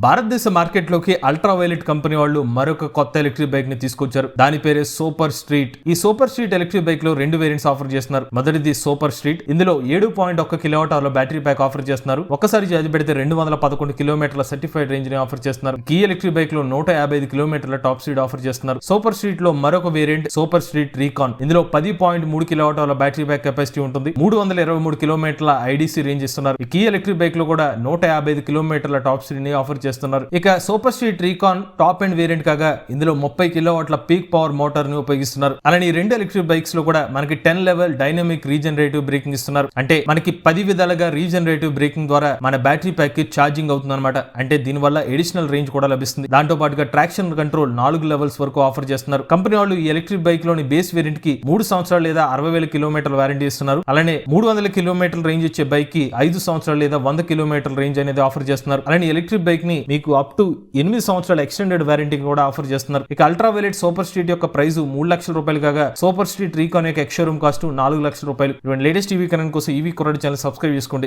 భారతదేశ మార్కెట్ లోకి ultra violet company వాళ్ళు మరొక కొత్త ఎలక్ట్రిక్ బైక్ ని తీసుకొచ్చారు. దాని పేరే సూపర్ స్ట్రీట్. ఈ సూపర్ స్ట్రీట్ ఎలక్ట్రిక్ బైక్ లో 2 వేరియంట్స్ ఆఫర్ చేస్తున్నారు. మొదటిది సూపర్ స్ట్రీట్. ఇందులో 7.1 కిలోవాట్ బ్యాటరీ ప్యాక్ ఆఫర్ చేస్తున్నారు. ఒకసారి ఛార్జ్ పెడితే 211 కిలోమీటర్ల సర్టిఫైడ్ రేంజ్ ని ఆఫర్ చేస్తున్నారు. కీ ఎలక్ట్రిక్ బైక్ లో 155 కిలోమీటర్ల టాప్ స్పీడ్ ఆఫర్ చేస్తున్నారు. సూపర్ స్ట్రీట్ లో మరొక వేరియంట్ సూపర్ స్ట్రీట్ రీకాన్. ఇందులో 10.3 కిలోవాట్ బ్యాటరీ ప్యాక్ కెపాసిటీ ఉంటుంది. 323 కిలోమీటర్ల ఐడీసీ రేంజ్ ఇస్తున్నారు. ఈ కీ ఎలక్ట్రిక్ బైక్ లో కూడా 155 కిలోమీటర్ల టాప్ స్పీడ్ ని ఆఫర్ చేస్తున్నారు. ఇక super street recon top end variant కాగా ఇందులో 30 కిలోవాట్ల పీక్ పవర్ మోటార్ ని ఉపయోగిస్తున్నారు. అలానే ఈ రెండు ఎలక్ట్రిక్ బైక్స్ లో కూడా మనకి 10 లెవెల్ డైనమిక్ రీజనరేటివ్ బ్రేకింగ్ ఇస్తున్నారు. అంటే మనకి 10 విధాలుగా రీజనరేటివ్ బ్రేకింగ్ ద్వారా మన బ్యాటరీ ప్యాక్ కి ఛార్జింగ్ అవుతుంది అనమాట. అంటే దీని వల్ల ఎడిషనల్ రేంజ్ కూడా లభిస్తుంది. దాంతో పాటుగా ట్రాక్షన్ కంట్రోల్ 4 లెవెల్స్ వరకు ఆఫర్ చేస్తున్నారు. కంపెనీ వాళ్ళు ఈ ఎలక్ట్రిక్ బైక్ లోని బేస్ వేరియంట్ కి 3 సంవత్సరాలు లేదా 60,000 కిలోమీటర్ల వారంటీ ఇస్తున్నారు. అలానే 300 కిలోమీటర్ల రేంజ్ ఇచ్చే బైక్ కి 5 సంవత్సరాలు లేదా 100 కిలోమీటర్ల రేంజ్ అనేది ఆఫర్ చేస్తున్నారు. అలానే ఎలక్ట్రిక్ బైక్ ని మీకు అప్ టు 8 సంవత్సరాల ఎక్స్టెండెడ్ వారంటీ కూడా ఆఫర్ చేస్తున్నారు. ఇక అల్ట్రా వైలెట్ సూపర్ స్ట్రీట్ యొక్క ప్రైస్ 3 లక్షల రూపాయలు కాగా సూపర్ స్ట్రీట్ రీకాన్ యొక్క ఎక్స్ షోరూమ్ కాస్ట్ 4 లక్షల రూపాయలు. ఇటువంటి లేటెస్ట్ టీవీ కనెక్ట్ కోసం ఈవీ కొరడి ఛానల్ సబ్స్క్రైబ్ చేసుకోండి.